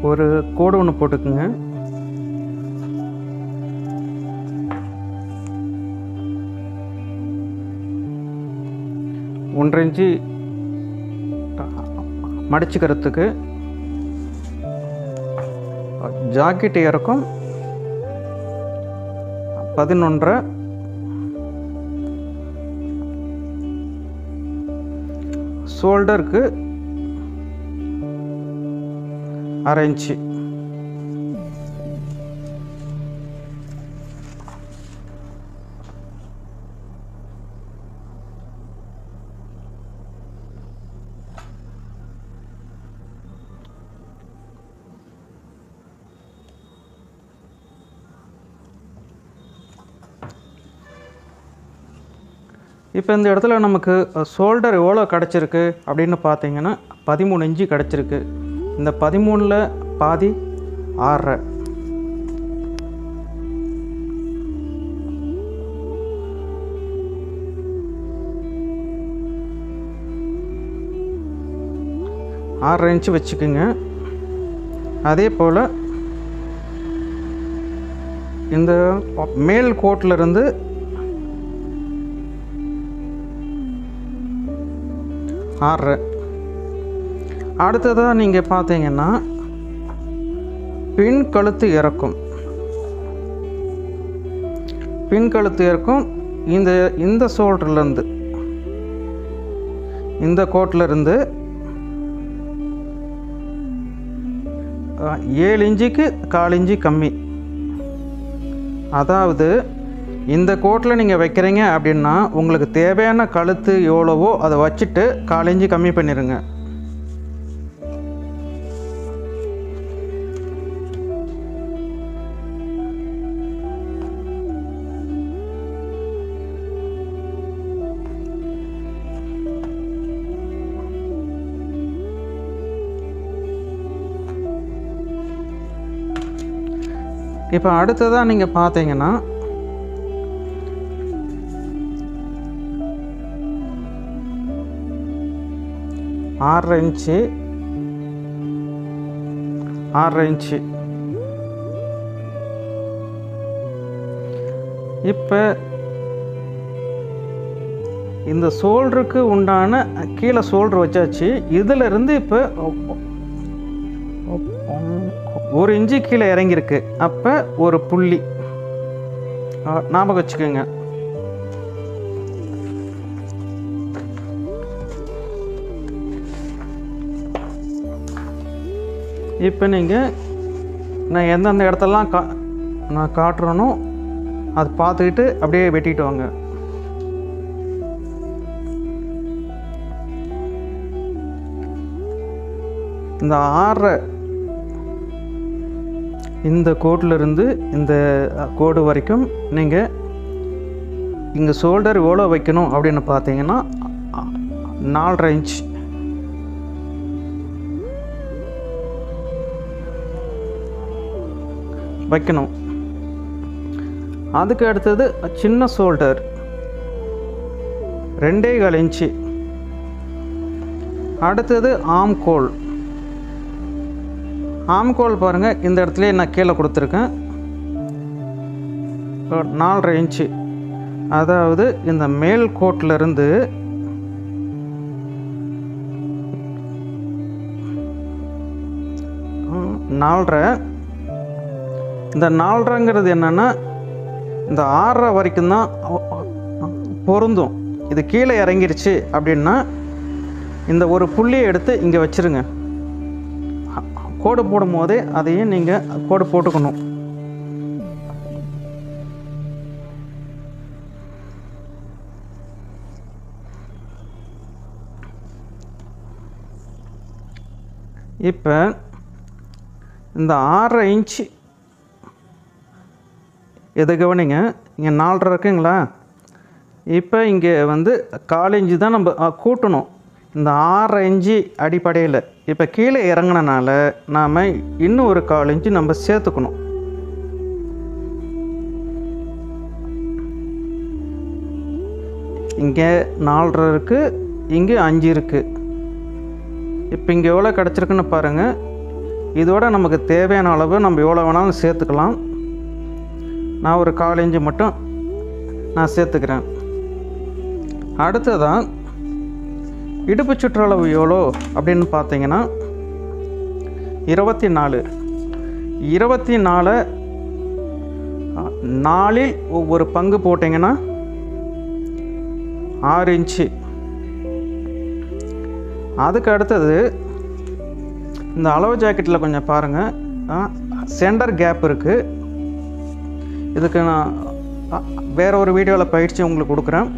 ஒரு கோடு ஒன்று போட்டுக்குங்க. ஒன்றரை இன்ச்சு மடிச்சுக்கிறதுக்கு ஜாக்கெட் இறக்கம் 11.5, ஷோல்டருக்கு 1/2 இன்ச்சு. இப்போ இந்த இடத்துல நமக்கு ஷோல்டர் எவ்வளோ கிடச்சிருக்கு அப்படின்னு பார்த்தீங்கன்னா 13 இன்ச்சு கிடச்சிருக்கு. இந்த 13ல் பாதி 6.5. இன்ச்சு வச்சுக்குங்க. அதே போல் இந்த மேல் கோட்டிலிருந்து 6.5. அடுத்ததாக நீங்கள் பார்த்தீங்கன்னா பின் கழுத்து இறக்கும். இந்த ஷோல்டர்லேருந்து இந்த கோட்டிலேருந்து 7 இன்ச்சுக்கு 1/4 இன்ச்சு கம்மி. அதாவது இந்த கோட்டில் நீங்கள் வைக்கிறீங்க அப்படின்னா உங்களுக்கு தேவையான கழுத்து எவ்வளவோ அதை வச்சுட்டு 1/4 இன்ச்சு கம்மி பண்ணிடுங்க. இப்போ அடுத்ததாக நீங்கள் பார்த்தீங்கன்னா ஆறரை இன்ச்சு. இப்போ இந்த ஷோல்டருக்கு உண்டான கீழே ஷோல்டர் வச்சாச்சு. இதிலிருந்து இப்போ 1 இன்ச்சு கீழே இறங்கியிருக்கு. அப்போ ஒரு புள்ளி ஞாபகம் வச்சுக்கோங்க. இப்போ நீங்கள் நான் எந்தெந்த இடத்தெல்லாம் நான் காட்டுறேனோ அது பார்த்துக்கிட்டு அப்படியே வெட்டிட்டு வாங்க. இந்த 6.5 இந்த கோட்டிலிருந்து இந்த கோடு வரைக்கும் நீங்கள் இங்கே ஷோல்டர் எவ்வளோ வைக்கணும் அப்படின்னு பார்த்தீங்கன்னா 4.5 இன்ச். வைக்கணும். அதுக்கு அடுத்தது சின்ன ஷோல்டர் 2.25 இன்ச்சு. அடுத்தது ஆம்கோல் பாருங்கள், இந்த இடத்துல நான் கீழே கொடுத்துருக்கேன் 4.5 இன்ச்சு. அதாவது இந்த மேல் கோட்டிலிருந்து இந்த 4.5ங்கிறது என்னென்னா இந்த 6.5 வரைக்கும் தான் பொருந்தும். இது கீழே இறங்கிருச்சு அப்படின்னா இந்த ஒரு புள்ளியை எடுத்து இங்கே வச்சுருங்க. கோடு போடும் போதே அதையும் நீங்கள் கோடு போட்டுக்கணும். இப்போ இந்த 6.5 இன்ச்சு எதை கவனிங்க, இங்கே 4.5 இருக்குங்களா? இப்போ இங்கே வந்து 1/4 இன்ச்சு தான் நம்ம கூட்டணும் இந்த 6.5 இன்ச்சு அடிப்படையில். இப்போ கீழே இறங்கினால நாம் இன்னும் ஒரு 1/4 இன்ச்சு நம்ம சேர்த்துக்கணும். இங்கே 4.5 இருக்குது, இங்கே 5 இருக்குது. இப்போ இங்கே எவ்வளோ கிடச்சிருக்குன்னு பாருங்கள். இதோட நமக்கு தேவையான அளவு நம்ம எவ்வளோ வேணாலும் சேர்த்துக்கலாம். நான் ஒரு 1/4 இன்ச்சு மட்டும் நான் சேர்த்துக்கிறேன். அடுத்ததான் இடுப்பு சுற்றளவு எவ்வளோ அப்படின்னு பார்த்தீங்கன்னா 24. 24 4இல் ஒவ்வொரு பங்கு போட்டிங்கன்னா 6 இன்ச்சு. அதுக்கு அடுத்தது இந்த அளவு ஜாக்கெட்டில் கொஞ்சம் பாருங்கள், சென்டர் கேப் இருக்குது. இதுக்கு நான் வேற ஒரு வீடியோவில் பயிற்சி உங்களுக்கு கொடுக்குறேன்.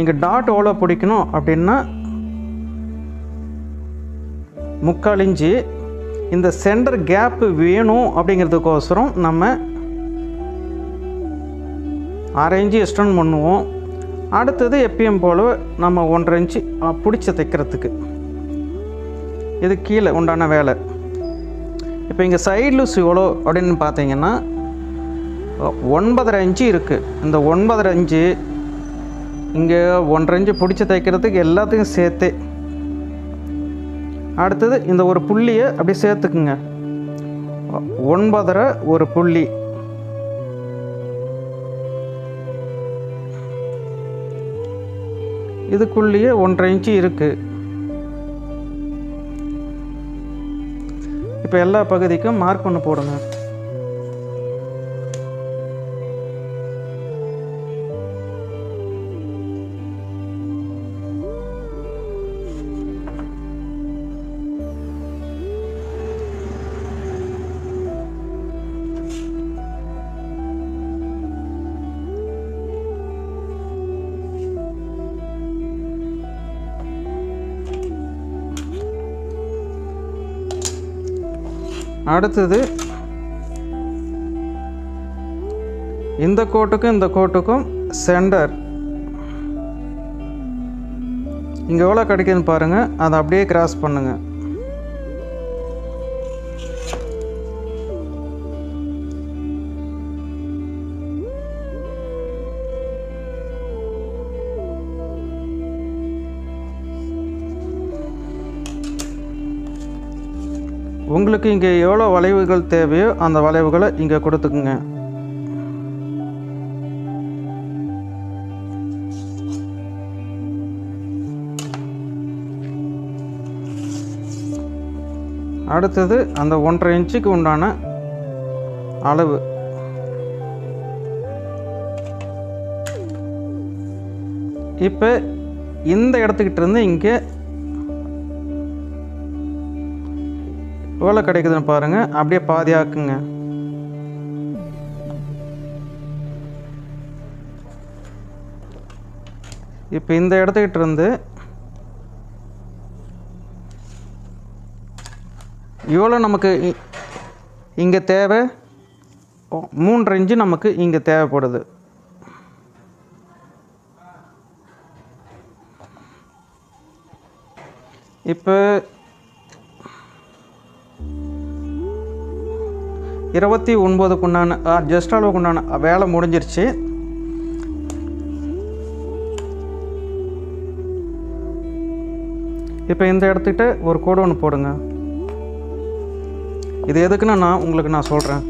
இங்கே டாட் எவ்வளோ பிடிக்கணும் அப்படின்னா 3/4 இன்ச்சு. இந்த சென்டர் கேப்பு வேணும் அப்படிங்கிறதுக்கோசரம் நம்ம 1/2 இன்ச்சு எக்ஸ்டெண்ட் பண்ணுவோம். அடுத்தது எப்பயும் போல நம்ம 1/2 இன்ச்சு பிடிச்சி தைக்கிறதுக்கு. இது கீழே உண்டான வேலை. இப்போ இங்கே சைடு லூஸ் எவ்வளோ அப்படின்னு பார்த்தீங்கன்னா 9.5 இன்ச்சு இருக்குது. இந்த 9.5 இன்ச்சு இங்கே 1/2 இன்ச்சு பிடிச்சி தைக்கிறதுக்கு எல்லாத்துக்கும் சேர்த்து. அடுத்தது இந்த ஒரு புள்ளியை அப்படி சேர்த்துக்குங்க. 9.5 ஒரு புள்ளி. இதுக்குள்ளேயே 1/2 இன்ச்சு இருக்குது. இப்போ எல்லா பகுதிக்கும் மார்க் பண்ணி போடுங்க. அடுத்தது இந்த கோட்டுக்கும் இந்த கோட்டுக்கும் சென்டர் இங்கே எவ்வளோ கிடைக்குதுன்னு பாருங்கள். அதை அப்படியே கிராஸ் பண்ணுங்கள். உங்களுக்கு இங்கே எவ்வளோ வளைவுகள் தேவையோ அந்த வளைவுகளை இங்கே கொடுத்துக்குங்க. அடுத்தது அந்த 1.5 இன்ச்சுக்கு உண்டான அளவு. இப்போ இந்த இடத்துக்கிட்ட இருந்து இங்கே எவ்வளோ கிடைக்குதுன்னு பாருங்கள். அப்படியே பாதியாக்குங்க. இப்போ இந்த இடத்துக்கிட்ட இருந்து இவ்வளோ நமக்கு இங்கே தேவை 3.5 இன்ச்சு நமக்கு இங்கே தேவைப்படுது. இப்போ 29க்கு உண்டான ஜஸ்ட் அளவுக்கு உண்டான வேலை முடிஞ்சிருச்சு. இப்போ இந்த இடத்துக்கிட்ட ஒரு கோடு ஒன்று போடுங்க. இது எதுக்குன்னா உங்களுக்கு நான் சொல்கிறேன்.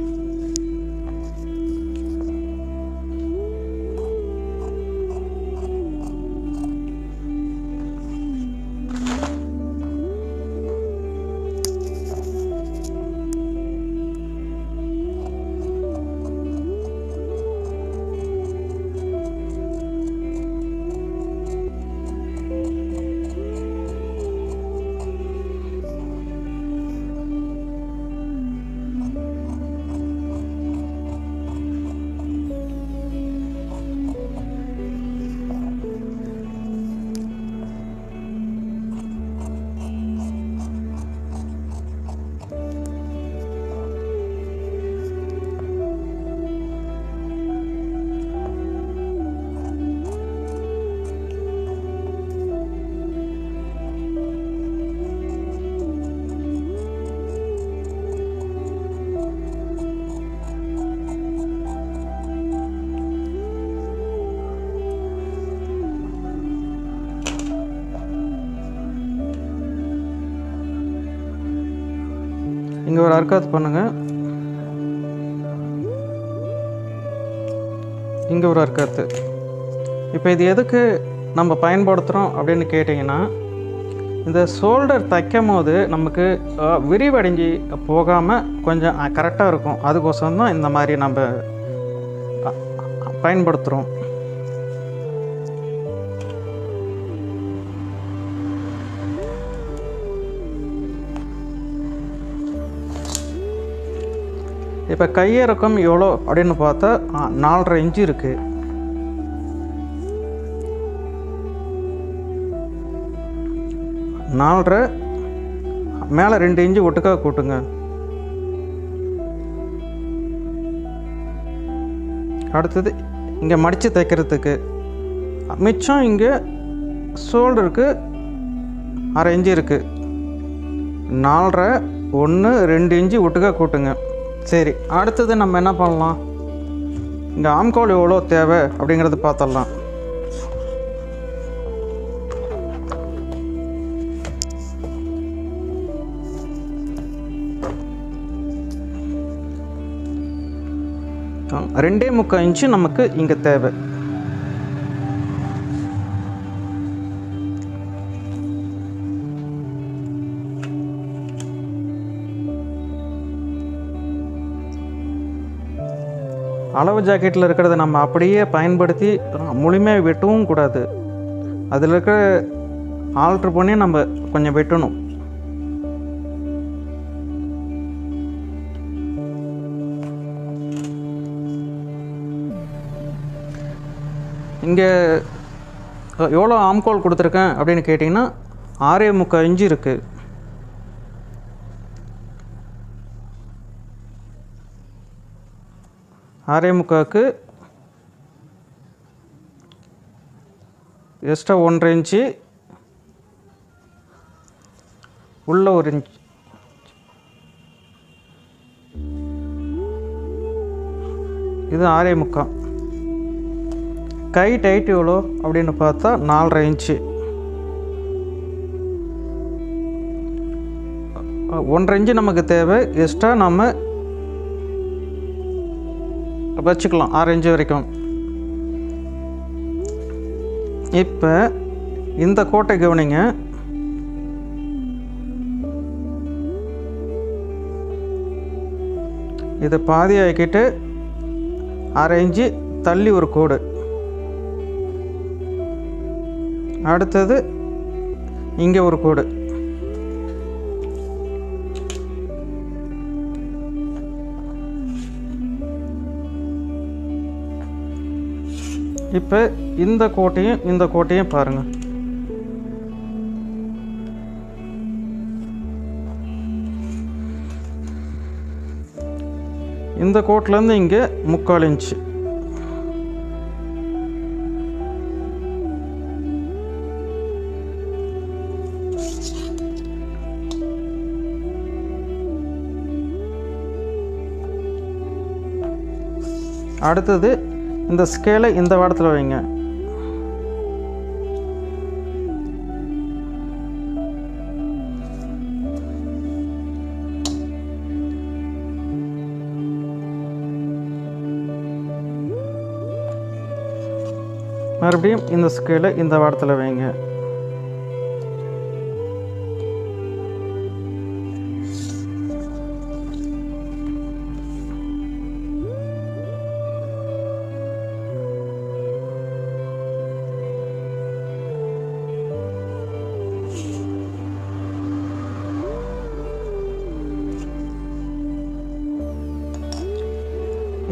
இங்கே ஒரு அர்க்காத்து பண்ணுங்கள், இங்கே ஒரு அர்க்காத்து. இப்போ இது எதுக்கு நம்ம பயன்படுத்துகிறோம் அப்படின்னு கேட்டிங்கன்னா, இந்த ஷோல்டர் தைக்கும் போது நமக்கு விரிவடைஞ்சி போகாமல் கொஞ்சம் கரெக்டாக இருக்கும். அதுக்கோசரம் தான் இந்த மாதிரி நம்ம பயன்படுத்துகிறோம். இப்போ கையிறக்கம் எவ்வளோ அப்படின்னு பார்த்தா 4.5 இன்ச்சு இருக்குது. நாலரை மேலே 2 இன்ச்சு ஒட்டுக்கா கூட்டுங்க. அடுத்தது இங்கே மடித்து தைக்கிறதுக்கு மிச்சம் இங்கே ஷோல்டருக்கு 1/2 இன்ச்சு இருக்குது. 4.5 1 2 இன்ச்சு ஒட்டுக்கா கூட்டுங்க. சரி, அடுத்தது நம்ம என்ன பண்ணலாம், இங்கே ஆம்கோல் எவ்வளோ தேவை அப்படிங்கிறது பார்த்துடலாம். ரெண்டே 3/4 இன்ச்சு நமக்கு இங்கே தேவை. அளவு ஜாக்கெட்டில் இருக்கிறத நம்ம அப்படியே பயன்படுத்தி முழுமையாக வெட்டவும் கூடாது. அதில் இருக்கிற ஆல்ட்ரு பண்ணி நம்ம கொஞ்சம் வெட்டணும். இங்கே எவ்வளோ ஆம்கோல் கொடுத்துருக்கேன் அப்படின்னு கேட்டிங்கன்னா 6.25 இன்ச்சு இருக்குது. ஆறே முக்காக்கு எக்ஸ்ட்ரா 1.5 இன்ச்சு, உள்ள 1 இன்ச். இது 6.25. கை டைட் எவ்வளோ அப்படின்னு பார்த்தா 4.5 இன்ச்சு. 1.5 இன்ச்சு நமக்கு தேவை. எக்ஸ்ட்ரா நம்ம வச்சுக்கலாம் 6 இன்ச்சு வரைக்கும். இப்போ இந்த கோட்டை கவனிங்க. இதை பாதி ஆக்கிட்டு 1/2 இன்ச்சு தள்ளி ஒரு கோடு. அடுத்தது இங்கே ஒரு கோடு. இப்போ இந்த கோட்டையும் பாருங்கள். இந்த கோட்டிலேருந்து இங்கே 3/4 இன்ச்சு. அடுத்தது இந்த ஸ்கேலை இந்த வாரத்தில் வைங்க. மறுபடியும் இந்த ஸ்கேலை இந்த வாரத்தில் வைங்க.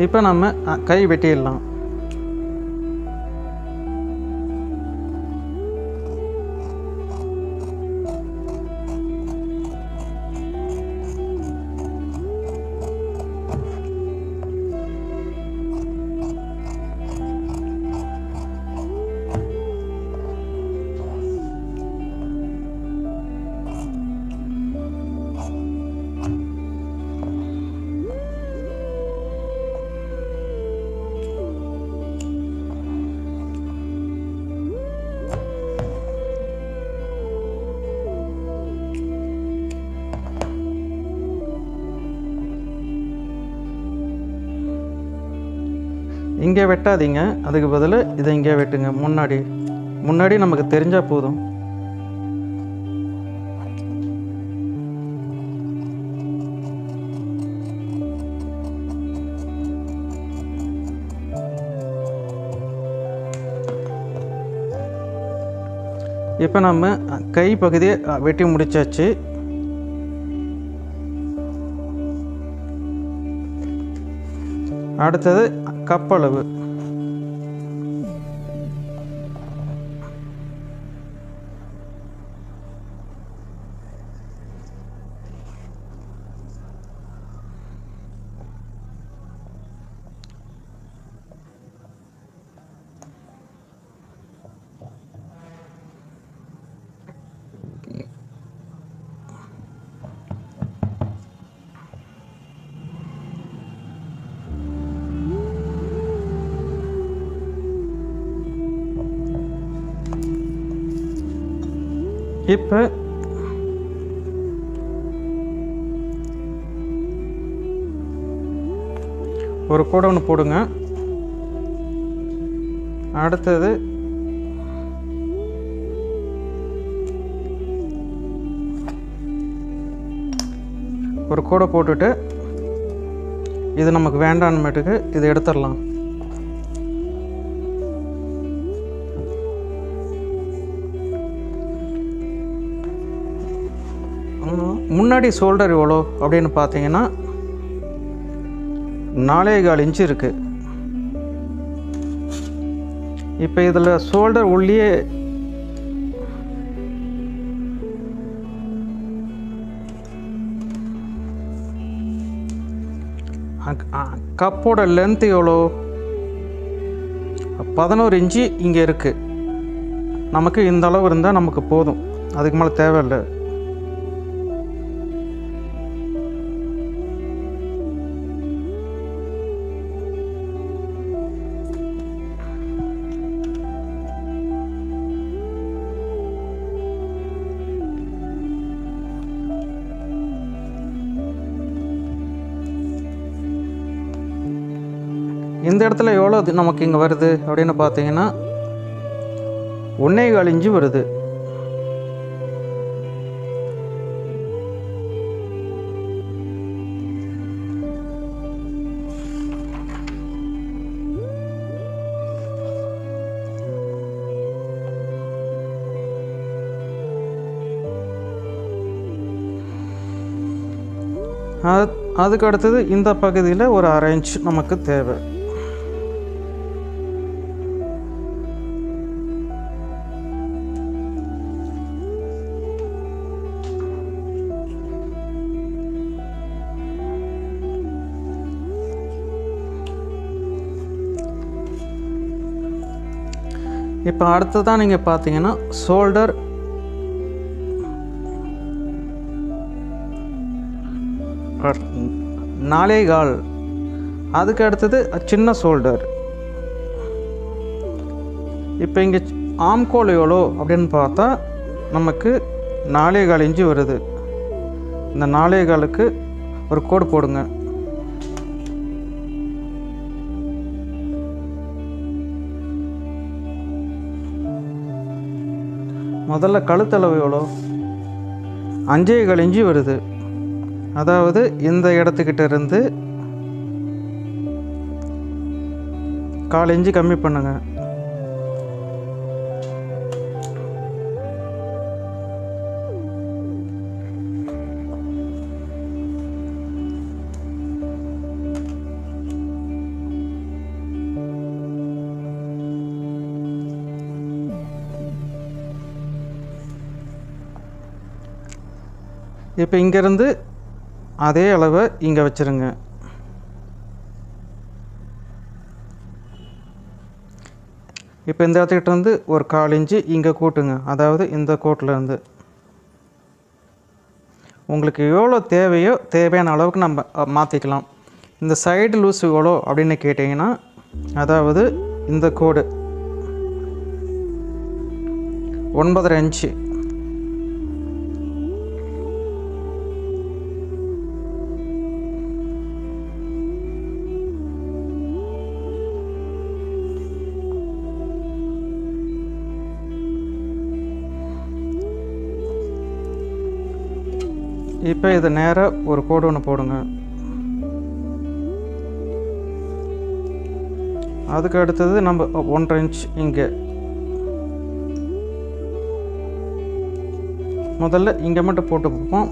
இப்போ நம்ம கை வெட்டிடலாம். இங்கே வெட்டாதீங்க, அதுக்கு பதில் இதை இங்கே வெட்டுங்க. முன்னாடி நமக்கு தெரிஞ்சால் போதும். இப்போ நம்ம கை பகுதியை வெட்டி முடிச்சாச்சு. அடுத்தது கப்பளவு. இப்போ ஒரு கோடு ஒன்று போடுங்க. அடுத்தது ஒரு கோடை போட்டுட்டு இது நமக்கு வேண்டான்மேட்டுக்கு இதை எடுத்துடலாம். முன்னாடி ஷோல்டர் எவ்வளோ அப்படின்னு பார்த்தீங்கன்னா 4.25 இன்ச்சு இருக்குது. இப்போ இதில் ஷோல்டர் உள்ளே கப்போட லென்த் எவ்வளோ? 11 இன்ச்சு இங்கே இருக்குது. நமக்கு இந்த அளவு இருந்தால் நமக்கு போதும், அதுக்கு மேலே தேவையில்லை. இந்த இடத்துல எவ்வளோ நமக்கு இங்கே வருது அப்படின்னு பார்த்தீங்கன்னா 1.25 இன்ச்சு வருது. அதுக்கு அடுத்தது இந்த பகுதியில் ஒரு 1/2 இன்ச் நமக்கு தேவை. இப்போ அடுத்ததான் நீங்கள் பார்த்தீங்கன்னா ஷோல்டர் நாலேகால். அதுக்கு அடுத்தது சின்ன ஷோல்டர். இப்போ இங்கே ஆம்கோல் எவ்வளோ அப்படின்னு பார்த்தா நமக்கு 4.25 இன்ச்சு வருது. இந்த 4.25க்கு ஒரு கோடு போடுங்க. முதல்ல கழுத்தளவு எவ்வளோ? 5.25 இன்ச்சு வருது. அதாவது இந்த இடத்துக்கிட்ட இருந்து 1/4 இன்ச்சு கம்மி பண்ணுங்க. இப்போ இங்கேருந்து அதே அளவை இங்கே வச்சுருங்க. இப்போ இந்த இடத்துக்கிட்ட வந்து ஒரு 1/4 இன்ச்சு இங்கே கூட்டுங்க. அதாவது இந்த கோட்டிலேருந்து உங்களுக்கு எவ்வளோ தேவையோ தேவையான அளவுக்கு நம்ம மாற்றிக்கலாம். இந்த சைடு லூஸ் எவ்வளோ அப்படின்னு கேட்டிங்கன்னா, அதாவது இந்த கோடு 9.5 இன்ச்சு. இப்போ இது நேராக ஒரு கோடு ஒன்று போடுங்க. அதுக்கு அடுத்தது நம்ம 1.5 இன்ச் இங்கே முதல்ல இங்கே மட்டும் போட்டு பார்ப்போம்.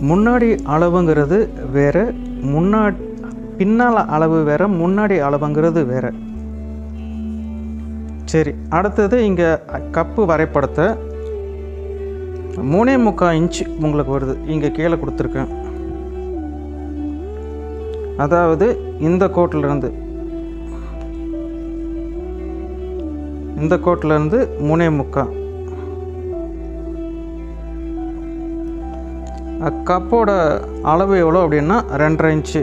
முன்னாடி அளவுங்கிறது வேறு, பின்னால் அளவு வேறு, முன்னாடி அளவுங்கிறது வேறு. சரி, அடுத்தது இங்கே கப்பு வரைபடத்தை 3.25 இன்ச்சு உங்களுக்கு வருது. இங்கே கீழே கொடுத்துருக்கேன். அதாவது இந்த கோட்டிலேருந்து 3.25. கப்போட அளவு எவ்வளோ அப்படின்னா 2.5 இன்ச்சு.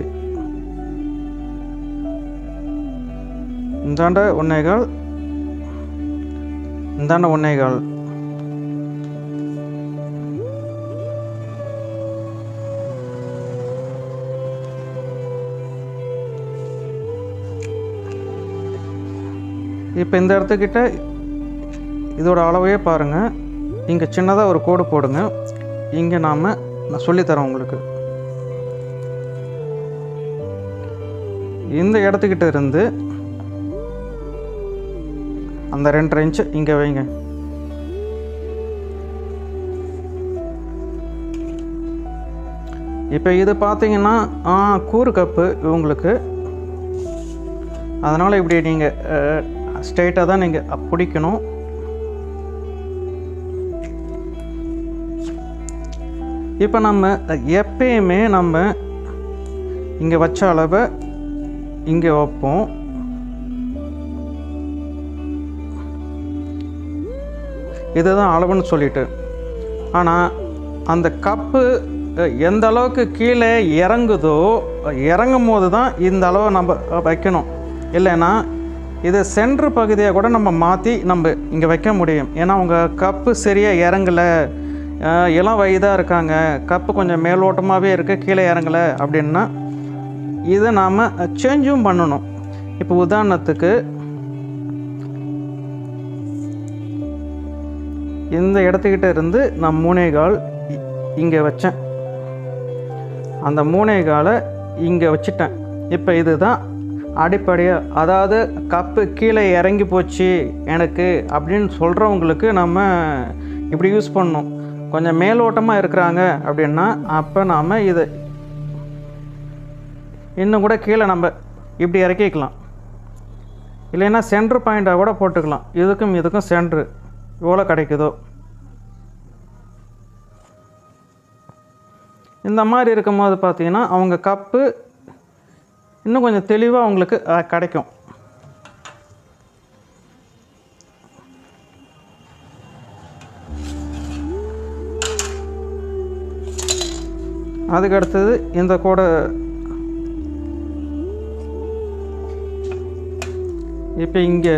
இந்தாண்ட 1.25, இந்தாண்ட 1.25. இப்போ இந்த இடத்துக்கிட்ட இதோட அளவையே பாருங்கள். இங்கே சின்னதாக ஒரு கோடு போடுங்க. இங்கே நான் சொல்லித்தரேன் உங்களுக்கு. இந்த இடத்துக்கிட்ட இருந்து அந்த 2.5 இன்ச்சு இங்கே வைங்க. இப்போ இது பார்த்தீங்கன்னா கூறு கப்பு இவங்களுக்கு. அதனால் இப்படி நீங்கள் ஸ்ட்ரெயிட்டாக தான் நீங்கள் பிடிக்கணும். இப்போ நம்ம எப்பயுமே நம்ம இங்கே வச்ச அளவை இங்கே வைப்போம். இதுதான் அளவுன்னு சொல்லிட்டு. ஆனால் அந்த கப்பு எந்த அளவுக்கு கீழே இறங்குதோ, இறங்கும் போது தான் இந்த அளவை நம்ம வைக்கணும். இல்லைன்னா இது சென்ட்ரு பகுதியை கூட நம்ம மாற்றி நம்ம இங்கே வைக்க முடியும். ஏன்னா உங்கள் கப்பு சரியாக இறங்கலை, இளம் வயதாக இருக்காங்க, கப்பு கொஞ்சம் மேலோட்டமாகவே இருக்குது, கீழே இறங்கலை அப்படின்னா இதை நாம் சேஞ்சும் பண்ணணும். இப்போ உதாரணத்துக்கு இந்த இடத்துக்கிட்ட இருந்து நான் 3.25 இங்கே வச்சேன். அந்த 3.25 இங்கே வச்சுட்டேன். இப்போ இதுதான் அடிப்படையாக, அதாவது கப்பு கீழே இறங்கி போச்சு எனக்கு அப்படின்னு சொல்கிறவங்களுக்கு நம்ம இப்படி யூஸ் பண்ணணும். கொஞ்சம் மேலோட்டமாக இருக்கிறாங்க அப்படின்னா அப்போ நாம் இதை இன்னும் கூட கீழே நம்ம இப்படி இறக்கிக்கலாம். இல்லைன்னா சென்ட்ரு பாயிண்ட்டாக கூட போட்டுக்கலாம். இதுக்கும் சென்ட்ரு எவ்வளோ கிடைக்குதோ. இந்த மாதிரி இருக்கும்போது பார்த்தீங்கன்னா அவங்க கப்பு இன்னும் கொஞ்சம் தெளிவாக அவங்களுக்கு கிடைக்கும். அதுக்கு அடுத்தது இந்த கோடை இப்போ இங்கே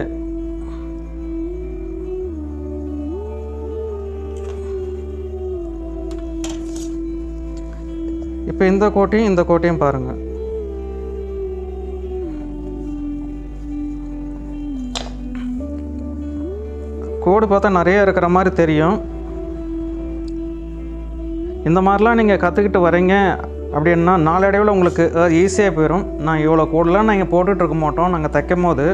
இப்போ இந்த கோட்டையும் பாருங்கள். கோடு பார்த்தா நிறைய இருக்கிற மாதிரி தெரியும். இந்த மாதிரிலாம் நீங்கள் கற்றுக்கிட்டு வரீங்க அப்படின்னா நாளடைவில் உங்களுக்கு ஈஸியாக போயிடும். நான் இவ்வளோ கோடெலாம் நாங்கள் போட்டுட்ருக்க மாட்டோம். நாங்கள் தைக்கும் போது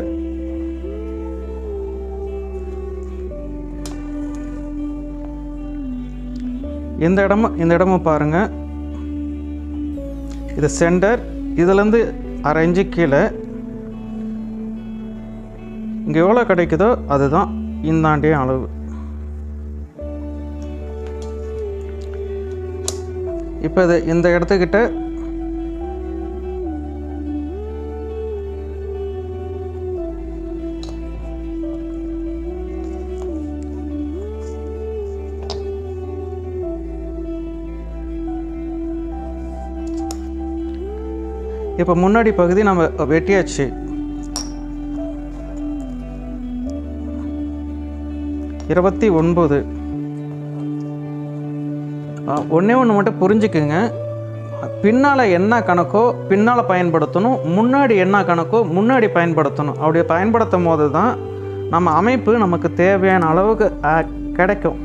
இந்த இடமும் பாருங்கள். இது சென்டர், இதுலேருந்து 1/2 இன்ச்சு கீழே இங்கே எவ்வளோ கிடைக்குதோ அதுதான் இந்தாண்டிய அளவு. இப்போ இது இந்த இடத்துக்கிட்ட இப்போ முன்னாடி பகுதி நம்ம வெட்டியாச்சு. ஒன்று மட்டும் புரிஞ்சுக்குங்க. பின்னால் என்ன கணக்கோ பின்னால் பயன்படுத்தணும், முன்னாடி என்ன கணக்கோ முன்னாடி பயன்படுத்தணும். அப்படி பயன்படுத்தும் போது தான் நம்ம அமைப்பு நமக்கு தேவையான அளவுக்கு கிடைக்கும்.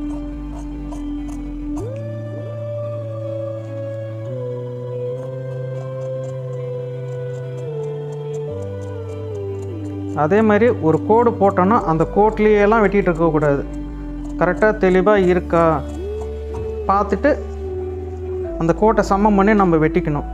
அதே மாதிரி ஒரு கோடு போட்டோன்னா அந்த கோட்லேயெல்லாம் வெட்டிகிட்டு இருக்கக்கூடாது. கரெக்டாக தெளிவாக இருக்கா பார்த்துட்டு அந்த கோட்டை சமம் பண்ணி நம்ம வெட்டிக்கணும்.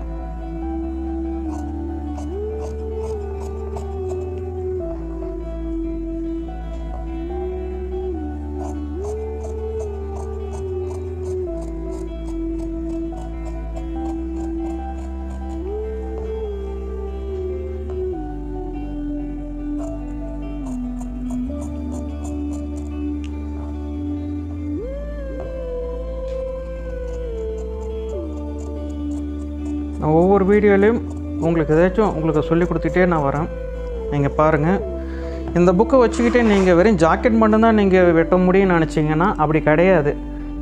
நான் ஒவ்வொரு வீடியோலையும் உங்களுக்கு ஏதாச்சும் உங்களுக்கு சொல்லி கொடுத்துட்டே நான் வரேன். நீங்கள் பாருங்கள், இந்த புக்கை வச்சுக்கிட்டே நீங்கள் வெறும் ஜாக்கெட் மட்டும்தான் நீங்கள் வெட்ட முடியும்னு நினச்சிங்கன்னா அப்படி கிடையாது.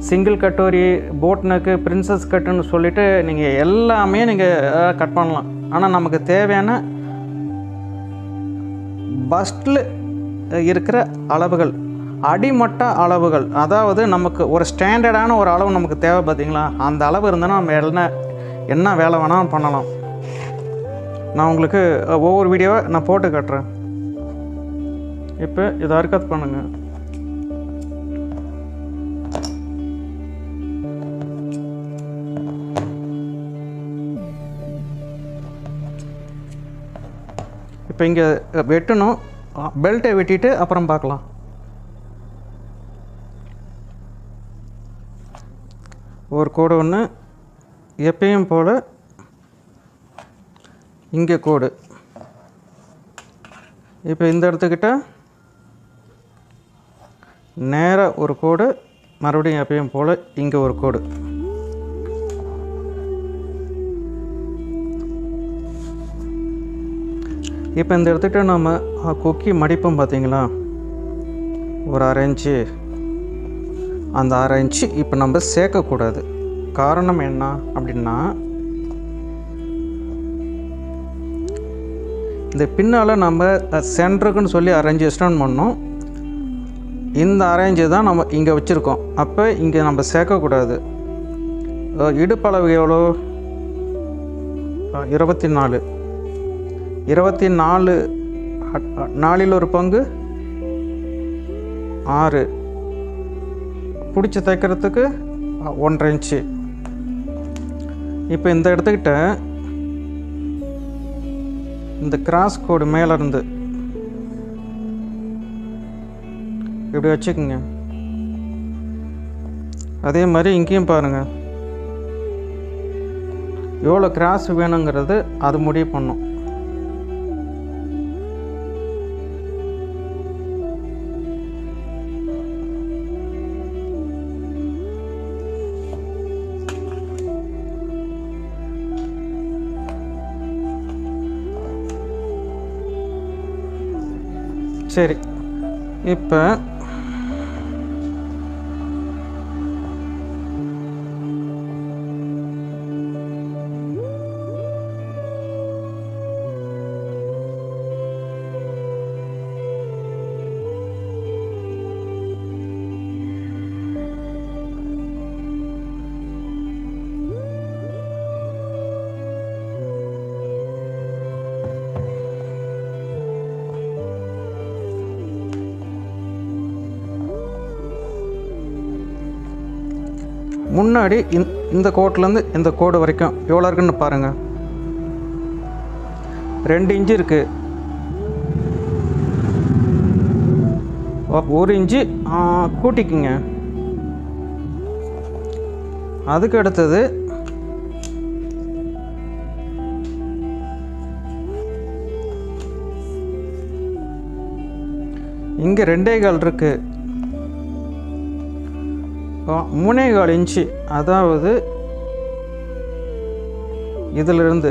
Single katori, boat neck, princess கட்டுன்னு சொல்லிவிட்டு நீங்கள் எல்லாமே நீங்கள் கட் பண்ணலாம். ஆனால் நமக்கு தேவையான பஸ்டில் இருக்கிற அளவுகள், அடிமட்ட அளவுகள், அதாவது நமக்கு ஒரு ஸ்டாண்டர்டான ஒரு அளவு நமக்கு தேவை. பார்த்தீங்களா, அந்த அளவு இருந்தோன்னா நம்ம என்ன வேலை வேணாலும் பண்ணலாம். நான் உங்களுக்கு ஒவ்வொரு வீடியோவை நான் போட்டு காட்டுறேன். இப்போ இதை அறுக்கத் பண்ணுங்கள். இப்போ இங்கே வெட்டணும், பெல்ட்டை வெட்டிட்டு அப்புறம் பார்க்கலாம். ஒரு கோடு ஒன்று, எப்பயும் போல் இங்கே கோடு. இப்போ இந்த இடத்துக்கிட்ட நேராக ஒரு கோடு, மறுபடியும் எப்பயும் போல் இங்கே ஒரு கோடு. இப்போ இந்த இடத்துக்கிட்ட நம்ம கொக்கி மடிப்போம் பார்த்தீங்களா, ஒரு 1/2 இன்ச்சு. அந்த 1/2 இன்ச்சு இப்போ நம்ம சேர்க்கக்கூடாது. காரணம் என்ன அப்படின்னா, இந்த பின்னால் நம்ம சென்டருக்குன்னு சொல்லி 1/2 இன்ச்சு எக்ஸ்டெண்ட் பண்ணோம். இந்த 1/2 இன்ச்சு தான் நம்ம இங்கே வச்சுருக்கோம். அப்போ இங்கே நம்ம சேர்க்கக்கூடாது. இடுப்பளவு எவ்வளோ? 24. 24 4 ஒரு பங்கு 6. பிடிச்சி தைக்கிறதுக்கு 1/2 இன்ச்சு. இப்போ இந்த இடத்துக்கிட்ட இந்த கிராஸ் கோடு மேலேருந்து இப்படி வச்சுக்கோங்க. அதே மாதிரி இங்கேயும் பாருங்கள், எவ்வளோ கிராஸ் வேணுங்கிறது அது முடிவு பண்ணும். சரி, இப்போ முன்னாடி இந்த கோட்லேருந்து இந்த கோடு வரைக்கும் எவ்வளோ இருக்குன்னு பாருங்கள். 2 இன்ச்சு இருக்குது. 1 இன்ச்சு கூட்டிக்குங்க. அதுக்கு அடுத்தது இங்கே 2.25 இருக்குது. 3.25 இன்ச்சு, அதாவது இதிலிருந்து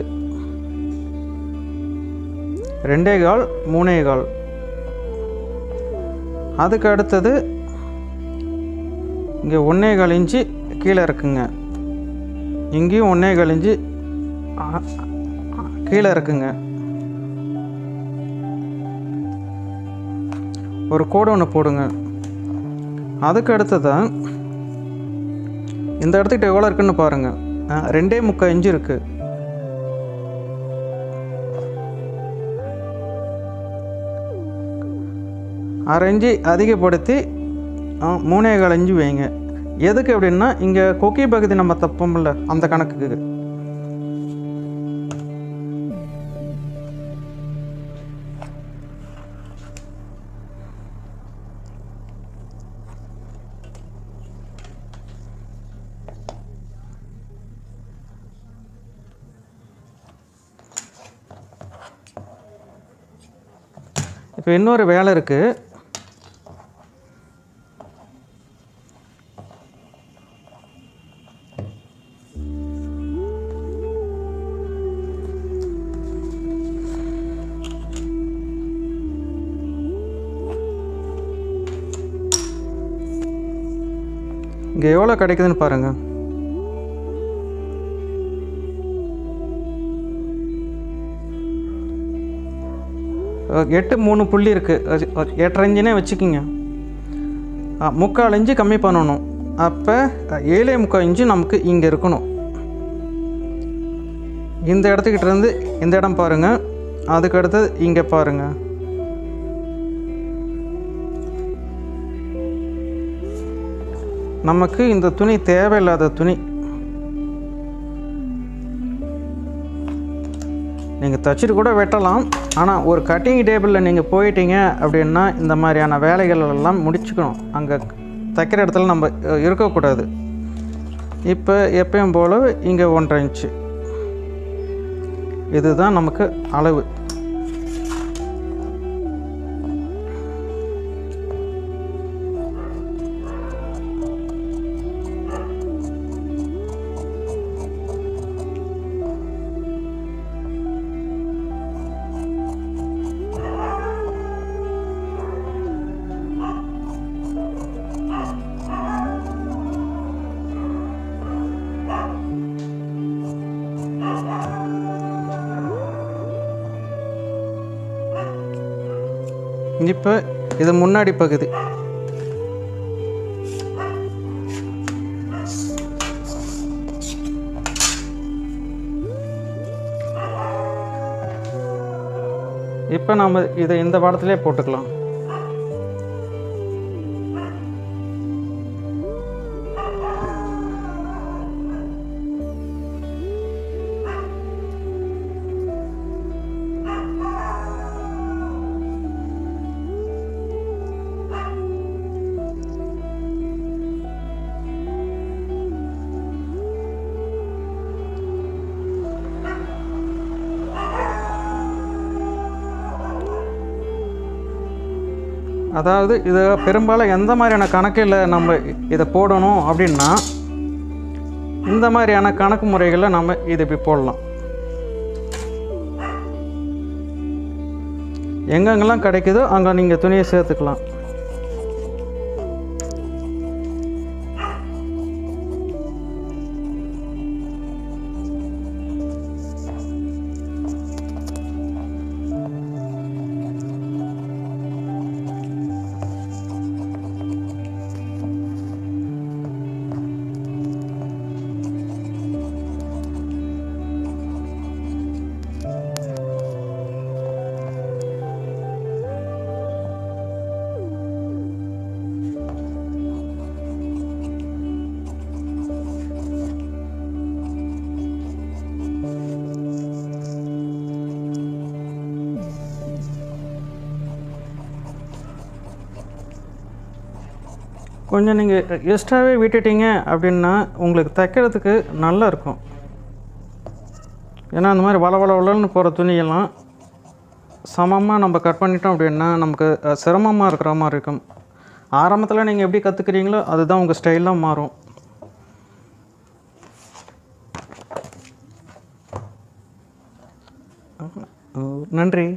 2.25 3.25. அதுக்கு அடுத்தது இங்கே 1.25 இன்ச்சு கீழே இருக்குங்க. இங்கேயும் 1.25 இன்ச்சு கீழே இருக்குங்க. ஒரு கோடு ஒன்று போடுங்க. அதுக்கு அடுத்ததான் இந்த இடத்துக்கிட்ட எவ்வளோ இருக்குன்னு பாருங்கள். 2.75 இன்ச்சு இருக்குது. அரை இன்ச்சு அதிகப்படுத்தி 3.25 இன்ச்சு வைங்க. எதுக்கு அப்படின்னா இங்கே கொக்கி பகுதி நம்ம தப்போம்ல, அந்த கணக்குக்கு. இப்போ இன்னொரு வேலை இருக்குது. இங்கே எவ்வளோ கிடைக்குதுன்னு பாருங்கள். எட்டு 3 புள்ளி இருக்குது. 8.5 இன்ச்சுனே வச்சுக்கிங்க. 3/4 இன்ச்சு கம்மி பண்ணணும். அப்போ 7.75 இன்ச்சு நமக்கு இங்கே இருக்கணும். இந்த இடத்துக்கிட்ட இருந்து இந்த இடம் பாருங்கள். அதுக்கு அடுத்தது இங்கே பாருங்கள். நமக்கு இந்த துணி தேவையில்லாத துணி. நீங்கள் தச்சுட்டு கூட வெட்டலாம். ஆனால் ஒரு கட்டிங் டேபிளில் நீங்கள் போயிட்டீங்க அப்படின்னா இந்த மாதிரியான வேலைகள் எல்லாம் முடிச்சுக்கணும். அங்கே தைக்கிற இடத்துல நம்ம இருக்கக்கூடாது. இப்போ எப்பயும் போல் இங்கே 1.5 இன்ச்சு இதுதான் நமக்கு அளவு. இப்போ இது முன்னாடி பகுதி. இப்போ நாம் இதை இந்த பாடத்திலே போட்டுக்கலாம். அதாவது இதை பெரும்பாலும் எந்த மாதிரியான கணக்கில் நம்ம இதை போடணும் அப்படின்னா இந்த மாதிரியான கணக்கு முறைகளில் நம்ம இதை இப்படி போடலாம். எங்கெங்கெல்லாம் கிடைக்குதோ அங்கே நீங்கள் துணியை சேர்த்துக்கலாம். கொஞ்சம் நீங்கள் எக்ஸ்ட்ராவே விட்டுட்டீங்க அப்படின்னா உங்களுக்கு தைக்கிறதுக்கு நல்லா இருக்கும். ஏன்னா அந்த மாதிரி வளவளன்னு போகிற துணியெல்லாம் சமமாக நம்ம கட் பண்ணிட்டோம் அப்படின்னா நமக்கு சிரமமாக இருக்கிற மாதிரி இருக்கும். ஆரம்பத்தில் நீங்கள் எப்படி கற்றுக்குறீங்களோ அதுதான் உங்கள் ஸ்டைலாக மாறும். நன்றி.